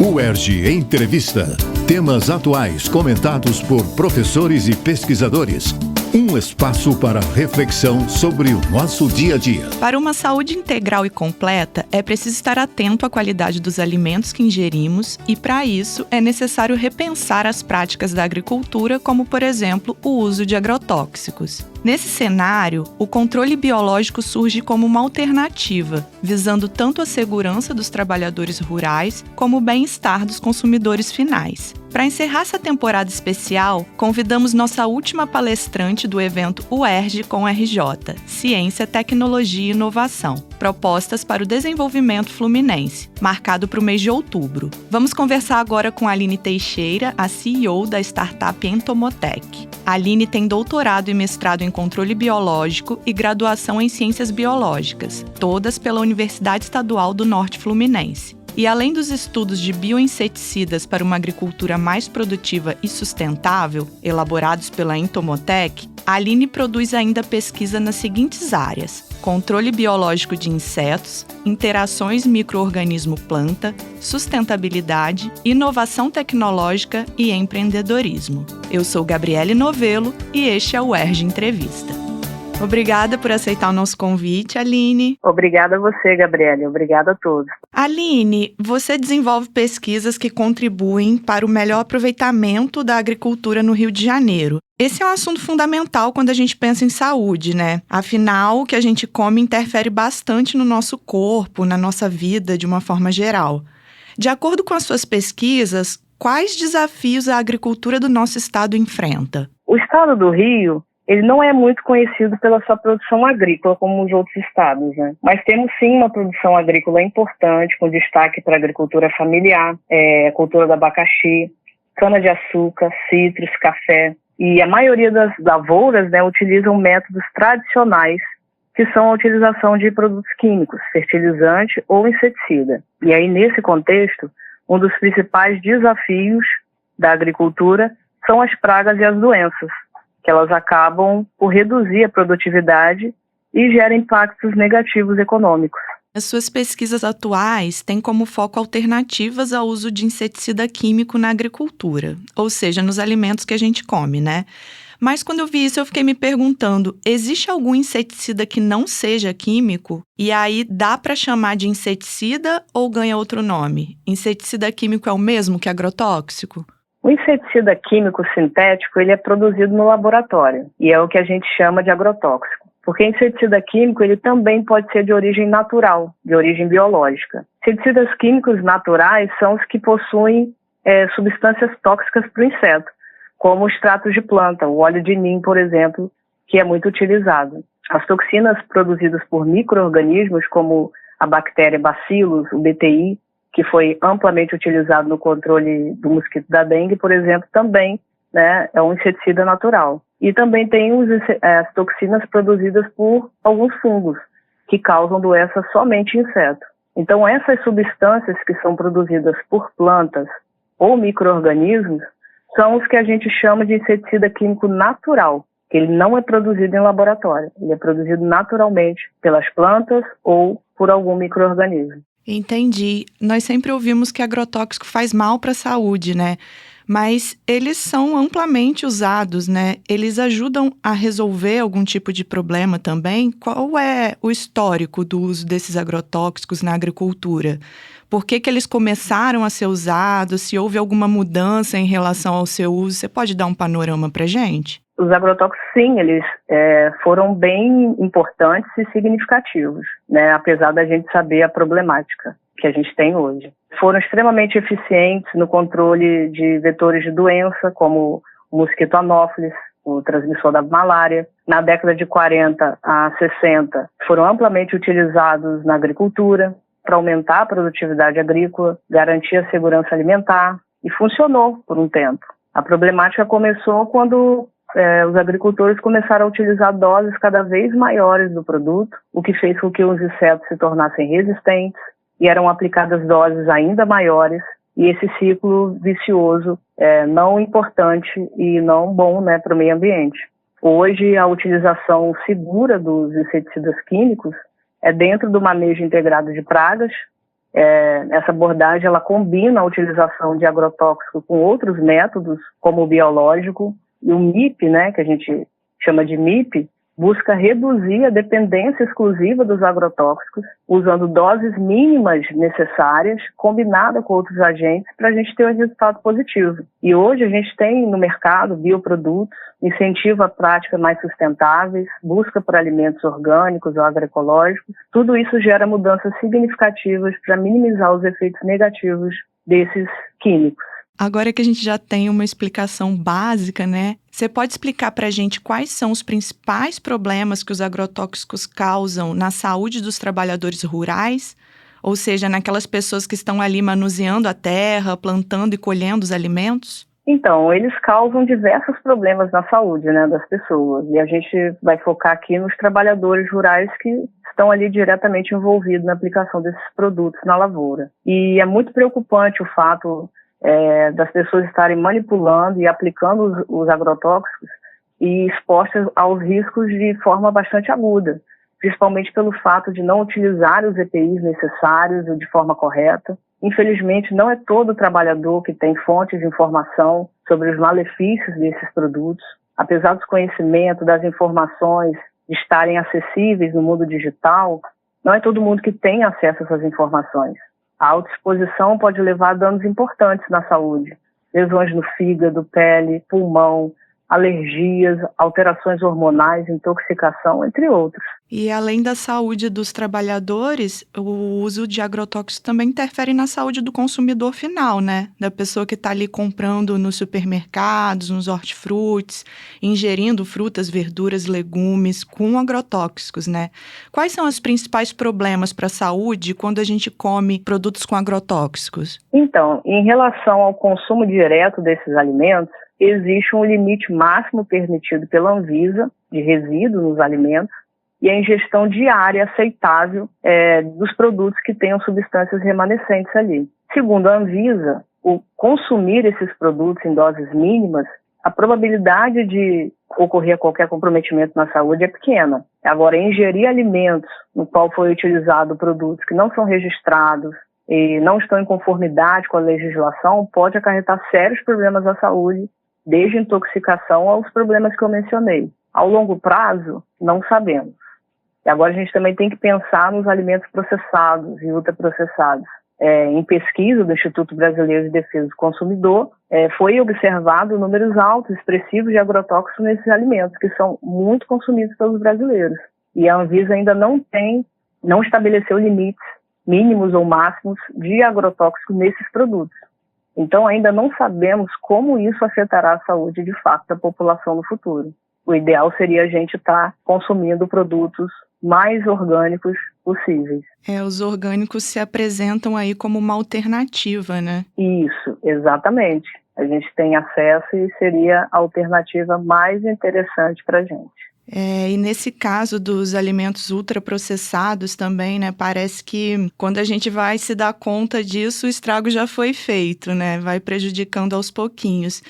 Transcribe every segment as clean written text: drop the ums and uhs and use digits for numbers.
UERJ Entrevista. Temas atuais comentados por professores e pesquisadores. Um espaço para reflexão sobre o nosso dia a dia. Para uma saúde integral e completa, é preciso estar atento à qualidade dos alimentos que ingerimos e, para isso, é necessário repensar as práticas da agricultura, como, por exemplo, o uso de agrotóxicos. Nesse cenário, o controle biológico surge como uma alternativa, visando tanto a segurança dos trabalhadores rurais como o bem-estar dos consumidores finais. Para encerrar essa temporada especial, convidamos nossa última palestrante do evento UERJ com RJ, Ciência, Tecnologia e Inovação, propostas para o desenvolvimento fluminense, marcado para o mês de outubro. Vamos conversar agora com a Aline Teixeira, a CEO da startup Entomotec. A Aline tem doutorado e mestrado em controle biológico e graduação em ciências biológicas, todas pela Universidade Estadual do Norte Fluminense. E além dos estudos de bioinseticidas para uma agricultura mais produtiva e sustentável, elaborados pela Entomotec, a Aline produz ainda pesquisa nas seguintes áreas: controle biológico de insetos, interações micro-organismo-planta, sustentabilidade, inovação tecnológica e empreendedorismo. Eu sou Gabriele Novello e este é o UERJ Entrevista. Obrigada por aceitar o nosso convite, Aline. Obrigada a você, Gabriele. Obrigada a todos. Aline, você desenvolve pesquisas que contribuem para o melhor aproveitamento da agricultura no Rio de Janeiro. Esse é um assunto fundamental quando a gente pensa em saúde, né? Afinal, o que a gente come interfere bastante no nosso corpo, na nossa vida, de uma forma geral. De acordo com as suas pesquisas, quais desafios a agricultura do nosso estado enfrenta? O estado do Rio, ele não é muito conhecido pela sua produção agrícola como os outros estados, né? Mas temos sim uma produção agrícola importante, com destaque para a agricultura familiar, a cultura do abacaxi, cana-de-açúcar, citros, café. E a maioria das lavouras, né, utilizam métodos tradicionais, que são a utilização de produtos químicos, fertilizante ou inseticida. E aí, nesse contexto, um dos principais desafios da agricultura são as pragas e as doenças, que elas acabam por reduzir a produtividade e geram impactos negativos econômicos. As suas pesquisas atuais têm como foco alternativas ao uso de inseticida químico na agricultura, ou seja, nos alimentos que a gente come, né? Mas quando eu vi isso, eu fiquei me perguntando, existe algum inseticida que não seja químico? E aí, dá para chamar de inseticida ou ganha outro nome? Inseticida químico é o mesmo que agrotóxico? O inseticida químico sintético, ele é produzido no laboratório e é o que a gente chama de agrotóxico. Porque inseticida químico, ele também pode ser de origem natural, de origem biológica. Inseticidas químicos naturais são os que possuem substâncias tóxicas para o inseto, como o extrato de planta, o óleo de nim, por exemplo, que é muito utilizado. As toxinas produzidas por micro-organismos, como a bactéria Bacillus, o BTI, que foi amplamente utilizado no controle do mosquito da dengue, por exemplo, também, né, é um inseticida natural. E também tem as toxinas produzidas por alguns fungos, que causam doenças somente em inseto. Então, essas substâncias que são produzidas por plantas ou micro-organismos são os que a gente chama de inseticida químico natural, que ele não é produzido em laboratório, ele é produzido naturalmente pelas plantas ou por algum micro-organismo. Entendi. Nós sempre ouvimos que agrotóxico faz mal para a saúde, né? Mas eles são amplamente usados, né? Eles ajudam a resolver algum tipo de problema também? Qual é o histórico do uso desses agrotóxicos na agricultura? Por que eles começaram a ser usados? Se houve alguma mudança em relação ao seu uso? Você pode dar um panorama para a gente? Os agrotóxicos, sim, eles foram bem importantes e significativos, né? Apesar da gente saber a problemática que a gente tem hoje. Foram extremamente eficientes no controle de vetores de doença, como o mosquito anófelis, o transmissor da malária. Na década de 40 a 60, foram amplamente utilizados na agricultura para aumentar a produtividade agrícola, garantir a segurança alimentar, e funcionou por um tempo. A problemática começou quando os agricultores começaram a utilizar doses cada vez maiores do produto, o que fez com que os insetos se tornassem resistentes e eram aplicadas doses ainda maiores, e esse ciclo vicioso não importante e não bom, né, para o meio ambiente. Hoje, a utilização segura dos inseticidas químicos é dentro do manejo integrado de pragas, Essa abordagem ela combina a utilização de agrotóxico com outros métodos, como o biológico, e o MIP, né, que a gente chama de MIP, busca reduzir a dependência exclusiva dos agrotóxicos, usando doses mínimas necessárias, combinada com outros agentes, para a gente ter um resultado positivo. E hoje a gente tem no mercado bioprodutos, incentiva a prática mais sustentáveis, busca por alimentos orgânicos ou agroecológicos. Tudo isso gera mudanças significativas para minimizar os efeitos negativos desses químicos. Agora que a gente já tem uma explicação básica, né? Você pode explicar para a gente quais são os principais problemas que os agrotóxicos causam na saúde dos trabalhadores rurais? Ou seja, naquelas pessoas que estão ali manuseando a terra, plantando e colhendo os alimentos? Então, eles causam diversos problemas na saúde, né, das pessoas. E a gente vai focar aqui nos trabalhadores rurais que estão ali diretamente envolvidos na aplicação desses produtos na lavoura. E é muito preocupante o fato das pessoas estarem manipulando e aplicando os agrotóxicos e expostas aos riscos de forma bastante aguda, principalmente pelo fato de não utilizar os EPIs necessários ou de forma correta. Infelizmente, não é todo trabalhador que tem fontes de informação sobre os malefícios desses produtos. Apesar dos conhecimentos, das informações estarem acessíveis no mundo digital, não é todo mundo que tem acesso a essas informações. A autoexposição pode levar a danos importantes na saúde, lesões no fígado, pele, pulmão, alergias, alterações hormonais, intoxicação, entre outros. E além da saúde dos trabalhadores, o uso de agrotóxicos também interfere na saúde do consumidor final, né? Da pessoa que está ali comprando nos supermercados, nos hortifrutis, ingerindo frutas, verduras, legumes com agrotóxicos, né? Quais são os principais problemas para a saúde quando a gente come produtos com agrotóxicos? Então, em relação ao consumo direto desses alimentos, existe um limite máximo permitido pela Anvisa de resíduo nos alimentos e a ingestão diária aceitável dos produtos que tenham substâncias remanescentes ali. Segundo a Anvisa, o consumir esses produtos em doses mínimas, a probabilidade de ocorrer qualquer comprometimento na saúde é pequena. Agora, ingerir alimentos no qual foi utilizado produtos que não são registrados e não estão em conformidade com a legislação pode acarretar sérios problemas à saúde, desde intoxicação aos problemas que eu mencionei. Ao longo prazo, não sabemos. E agora a gente também tem que pensar nos alimentos processados e ultraprocessados. Em pesquisa do Instituto Brasileiro de Defesa do Consumidor, foi observado números altos, expressivos de agrotóxicos nesses alimentos, que são muito consumidos pelos brasileiros. E a Anvisa ainda não estabeleceu limites mínimos ou máximos de agrotóxicos nesses produtos. Então, ainda não sabemos como isso afetará a saúde, de fato, da população no futuro. O ideal seria a gente estar consumindo produtos mais orgânicos possíveis. Os orgânicos se apresentam aí como uma alternativa, né? Isso, exatamente. A gente tem acesso e seria a alternativa mais interessante para a gente. E nesse caso dos alimentos ultraprocessados também, né, parece que quando a gente vai se dar conta disso, o estrago já foi feito, né, vai prejudicando aos pouquinhos.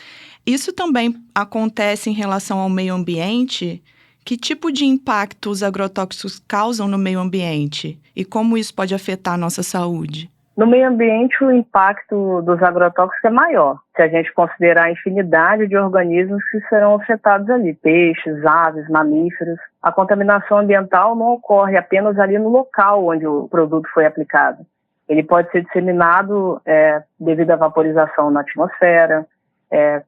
Isso também acontece em relação ao meio ambiente? Que tipo de impacto os agrotóxicos causam no meio ambiente? E como isso pode afetar a nossa saúde? No meio ambiente, o impacto dos agrotóxicos é maior, se a gente considerar a infinidade de organismos que serão afetados ali, peixes, aves, mamíferos. A contaminação ambiental não ocorre apenas ali no local onde o produto foi aplicado. Ele pode ser disseminado devido à vaporização na atmosfera,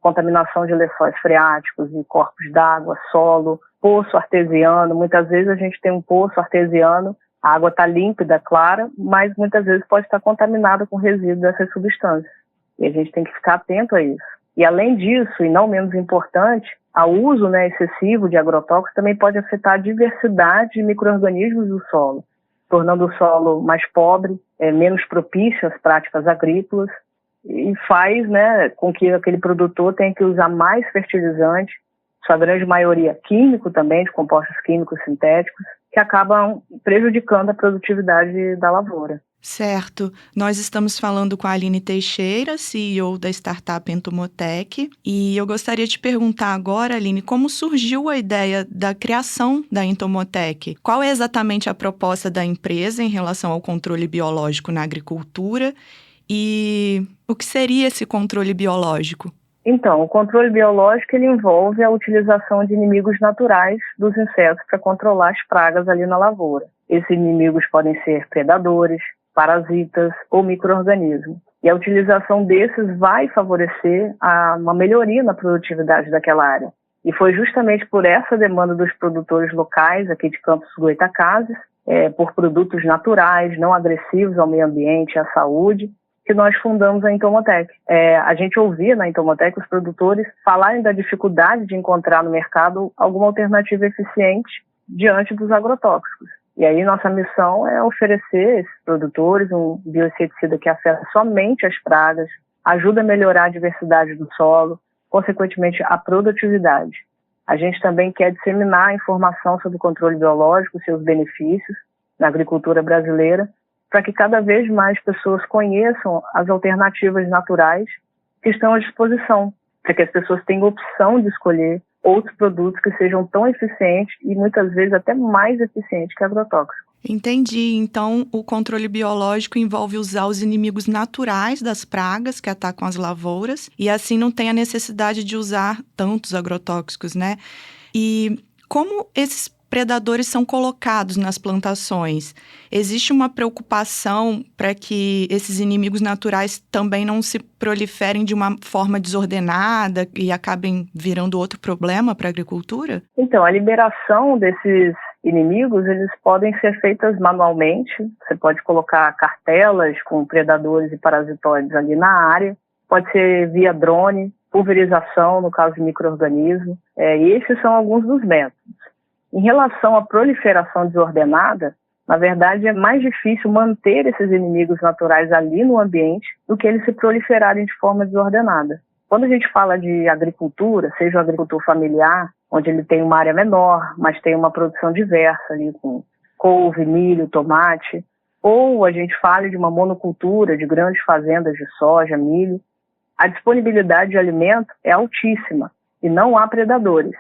contaminação de lençóis freáticos e corpos d'água, solo, poço artesiano. Muitas vezes a gente tem um poço artesiano, a água está límpida, clara, mas muitas vezes pode estar contaminada com resíduos dessas substâncias. E a gente tem que ficar atento a isso. E além disso, e não menos importante, o uso excessivo de agrotóxicos também pode afetar a diversidade de micro-organismos do solo, tornando o solo mais pobre, menos propício às práticas agrícolas, e faz com que aquele produtor tenha que usar mais fertilizante, sua grande maioria químico também, de compostos químicos sintéticos, que acabam prejudicando a produtividade da lavoura. Certo. Nós estamos falando com a Aline Teixeira, CEO da startup Entomotec, e eu gostaria de perguntar agora, Aline, como surgiu a ideia da criação da Entomotec? Qual é exatamente a proposta da empresa em relação ao controle biológico na agricultura e o que seria esse controle biológico? Então, o controle biológico ele envolve a utilização de inimigos naturais dos insetos para controlar as pragas ali na lavoura. Esses inimigos podem ser predadores, parasitas ou micro-organismos. E a utilização desses vai favorecer uma melhoria na produtividade daquela área. E foi justamente por essa demanda dos produtores locais aqui de Campos dos Goytacazes, por produtos naturais, não agressivos ao meio ambiente e à saúde, que nós fundamos a Entomotec. A gente ouvia na Entomotec os produtores falarem da dificuldade de encontrar no mercado alguma alternativa eficiente diante dos agrotóxicos. E aí nossa missão é oferecer a esses produtores um bioinseticida que afeta somente as pragas, ajuda a melhorar a diversidade do solo, consequentemente a produtividade. A gente também quer disseminar a informação sobre o controle biológico, seus benefícios na agricultura brasileira, para que cada vez mais pessoas conheçam as alternativas naturais que estão à disposição, para que as pessoas tenham opção de escolher outros produtos que sejam tão eficientes e muitas vezes até mais eficientes que agrotóxicos. Entendi. Então, o controle biológico envolve usar os inimigos naturais das pragas que atacam as lavouras e assim não tem a necessidade de usar tantos agrotóxicos, né? E como esses predadores são colocados nas plantações? Existe uma preocupação para que esses inimigos naturais também não se proliferem de uma forma desordenada e acabem virando outro problema para a agricultura? Então, a liberação desses inimigos, eles podem ser feitas manualmente. Você pode colocar cartelas com predadores e parasitóides ali na área. Pode ser via drone, pulverização, no caso de micro-organismo. E esses são alguns dos métodos. Em relação à proliferação desordenada, na verdade é mais difícil manter esses inimigos naturais ali no ambiente do que eles se proliferarem de forma desordenada. Quando a gente fala de agricultura, seja o agricultor familiar, onde ele tem uma área menor, mas tem uma produção diversa ali com couve, milho, tomate, ou a gente fala de uma monocultura de grandes fazendas de soja, milho, a disponibilidade de alimento é altíssima e não há predadores.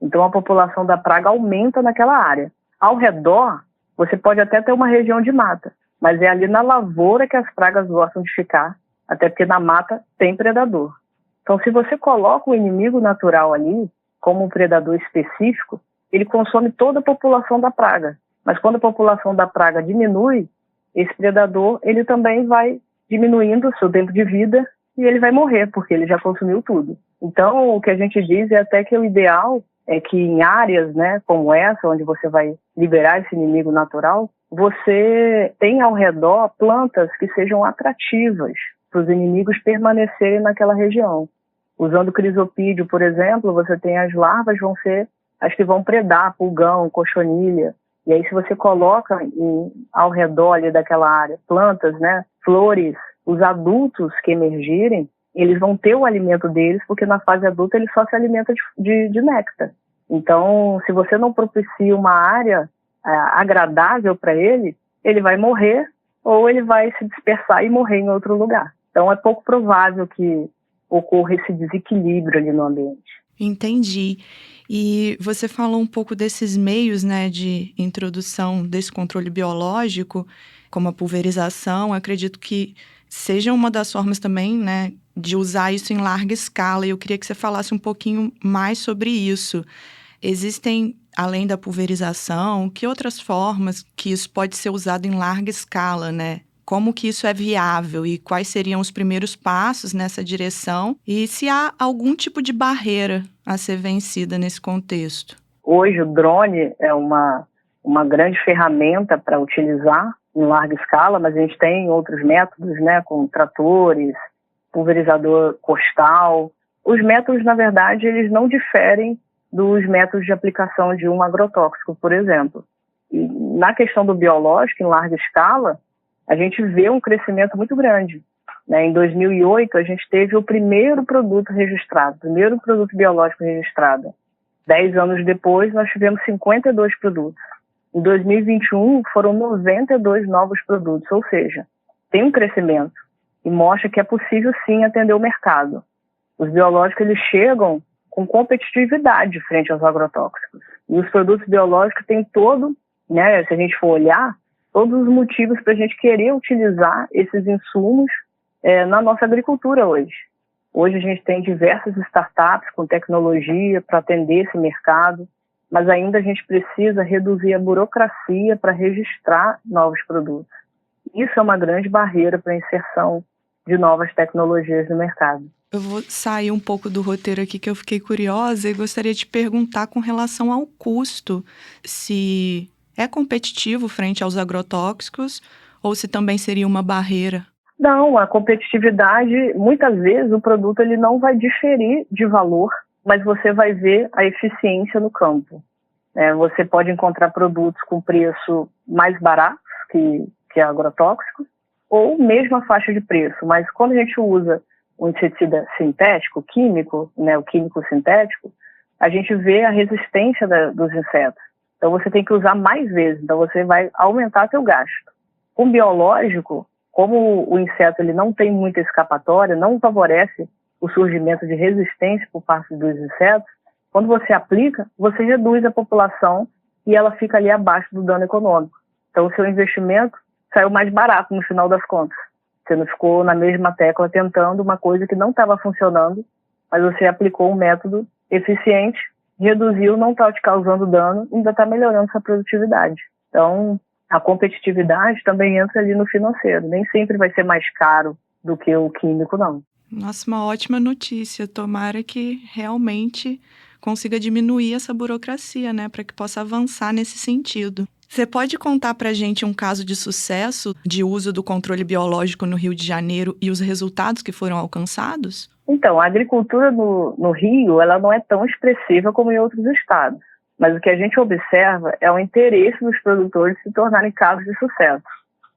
Então a população da praga aumenta naquela área. Ao redor, você pode até ter uma região de mata, mas é ali na lavoura que as pragas gostam de ficar, até porque na mata tem predador. Então se você coloca o inimigo natural ali, como um predador específico, ele consome toda a população da praga. Mas quando a população da praga diminui, esse predador ele também vai diminuindo o seu tempo de vida e ele vai morrer, porque ele já consumiu tudo. Então o que a gente diz é até que o ideal é que em áreas, né, como essa, onde você vai liberar esse inimigo natural, você tem ao redor plantas que sejam atrativas para os inimigos permanecerem naquela região. Usando crisopídeo, por exemplo, você tem as larvas, vão ser as que vão predar pulgão, cochonilha. E aí se você coloca ao redor ali daquela área plantas, né, flores, os adultos que emergirem, eles vão ter o alimento deles, porque na fase adulta ele só se alimenta de néctar. Então, se você não propicia uma área agradável para ele, ele vai morrer ou ele vai se dispersar e morrer em outro lugar. Então, é pouco provável que ocorra esse desequilíbrio ali no ambiente. Entendi. E você falou um pouco desses meios, né, de introdução desse controle biológico, como a pulverização. Eu acredito que seja uma das formas também, né, de usar isso em larga escala. E eu queria que você falasse um pouquinho mais sobre isso. Existem, além da pulverização, que outras formas que isso pode ser usado em larga escala, né? Como que isso é viável e quais seriam os primeiros passos nessa direção e se há algum tipo de barreira a ser vencida nesse contexto? Hoje o drone é uma grande ferramenta para utilizar em larga escala, mas a gente tem outros métodos, né, com tratores, pulverizador costal. Os métodos, na verdade, eles não diferem dos métodos de aplicação de um agrotóxico, por exemplo. E na questão do biológico, em larga escala, a gente vê um crescimento muito grande. Em 2008, a gente teve o primeiro produto registrado, o primeiro produto biológico registrado. 10 anos depois, nós tivemos 52 produtos. Em 2021, foram 92 novos produtos, ou seja, tem um crescimento e mostra que é possível sim atender o mercado. Os biológicos eles chegam com competitividade frente aos agrotóxicos. E os produtos biológicos têm todo, né, se a gente for olhar, todos os motivos para a gente querer utilizar esses insumos na nossa agricultura hoje. Hoje a gente tem diversas startups com tecnologia para atender esse mercado, mas ainda a gente precisa reduzir a burocracia para registrar novos produtos. Isso é uma grande barreira para a inserção de novas tecnologias no mercado. Eu vou sair um pouco do roteiro aqui que eu fiquei curiosa e gostaria de perguntar com relação ao custo, se é competitivo frente aos agrotóxicos ou se também seria uma barreira? Não, a competitividade, muitas vezes o produto ele não vai diferir de valor, mas você vai ver a eficiência no campo. Você pode encontrar produtos com preço mais barato que agrotóxico, ou mesma faixa de preço, mas quando a gente usa o inseticida sintético, químico, né, o químico sintético, a gente vê a resistência dos insetos. Então você tem que usar mais vezes, então você vai aumentar seu gasto. Com biológico, como o inseto ele não tem muita escapatória, não favorece o surgimento de resistência por parte dos insetos, quando você aplica, você reduz a população e ela fica ali abaixo do dano econômico. Então o seu investimento saiu mais barato no final das contas. Você não ficou na mesma tecla tentando uma coisa que não estava funcionando, mas você aplicou um método eficiente, reduziu, não está te causando dano, ainda está melhorando sua produtividade. Então, a competitividade também entra ali no financeiro. Nem sempre vai ser mais caro do que o químico, não. Nossa, uma ótima notícia. Tomara que realmente consiga diminuir essa burocracia, né, para que possa avançar nesse sentido. Você pode contar para a gente um caso de sucesso de uso do controle biológico no Rio de Janeiro e os resultados que foram alcançados? Então, a agricultura no Rio ela não é tão expressiva como em outros estados. Mas o que a gente observa é o interesse dos produtores se tornarem casos de sucesso.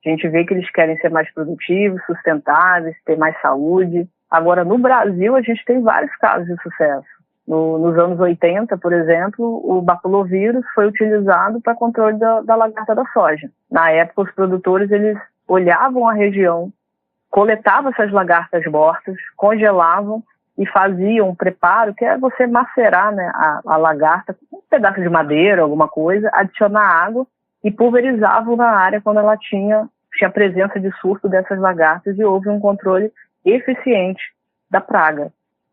A gente vê que eles querem ser mais produtivos, sustentáveis, ter mais saúde. Agora, no Brasil, a gente tem vários casos de sucesso. Nos anos 80, por exemplo, o baculovírus foi utilizado para controle da lagarta da soja. Na época, os produtores eles olhavam a região, coletavam essas lagartas mortas, congelavam e faziam um preparo, que é você macerar, né, a lagarta com um pedaço de madeira, alguma coisa, adicionar água e pulverizavam na área quando ela tinha presença de surto dessas lagartas e houve um controle eficiente da praga.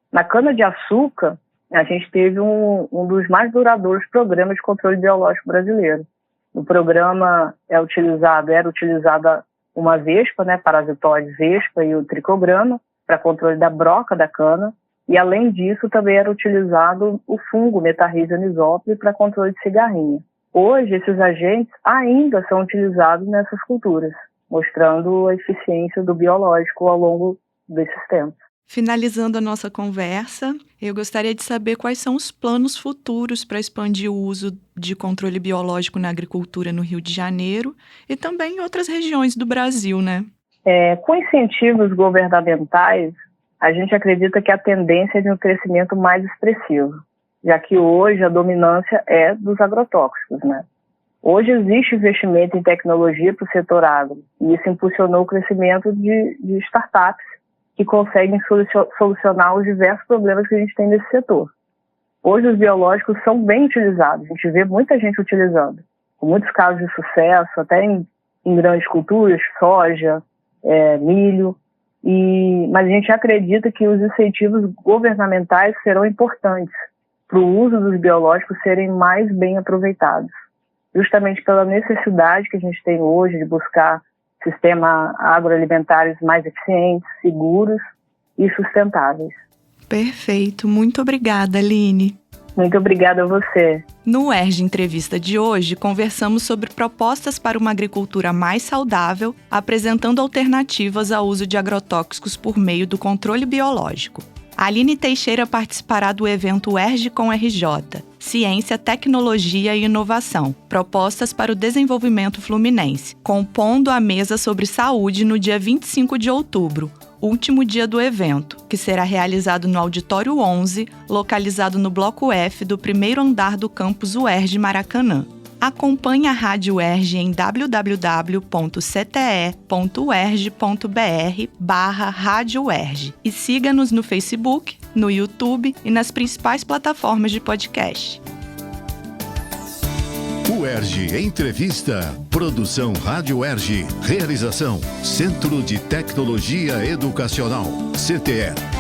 Na cana-de-açúcar, a gente teve um dos mais duradouros programas de controle biológico brasileiro. No programa era utilizada uma vespa, né, parasitóide vespa e o tricograma para controle da broca da cana, e além disso também era utilizado o fungo Metarrhiza anisopli para controle de cigarrinha. Hoje esses agentes ainda são utilizados nessas culturas, mostrando a eficiência do biológico ao longo desses tempos. Finalizando a nossa conversa, eu gostaria de saber quais são os planos futuros para expandir o uso de controle biológico na agricultura no Rio de Janeiro e também em outras regiões do Brasil, né? Com incentivos governamentais, a gente acredita que a tendência é de um crescimento mais expressivo, já que hoje a dominância é dos agrotóxicos, né? Hoje existe investimento em tecnologia para o setor agro, e isso impulsionou o crescimento de startups que conseguem solucionar os diversos problemas que a gente tem nesse setor. Hoje os biológicos são bem utilizados, a gente vê muita gente utilizando, com muitos casos de sucesso, até em grandes culturas, soja, milho, mas a gente acredita que os incentivos governamentais serão importantes para o uso dos biológicos serem mais bem aproveitados, justamente pela necessidade que a gente tem hoje de buscar sistemas agroalimentares mais eficientes, seguros e sustentáveis. Perfeito. Muito obrigada, Aline. Muito obrigada a você. No UERJ Entrevista de hoje, conversamos sobre propostas para uma agricultura mais saudável, apresentando alternativas ao uso de agrotóxicos por meio do controle biológico. A Aline Teixeira participará do evento UERJ com RJ, Ciência, Tecnologia e Inovação, Propostas para o Desenvolvimento Fluminense, compondo a mesa sobre saúde no dia 25 de outubro, último dia do evento, que será realizado no Auditório 11, localizado no Bloco F do primeiro andar do campus UERJ Maracanã. Acompanhe a Rádio UERJ em www.cte.uerj.br/Rádio UERJ e siga-nos no Facebook, no YouTube e nas principais plataformas de podcast. UERJ Entrevista. Produção Rádio UERJ. Realização Centro de Tecnologia Educacional, CTE.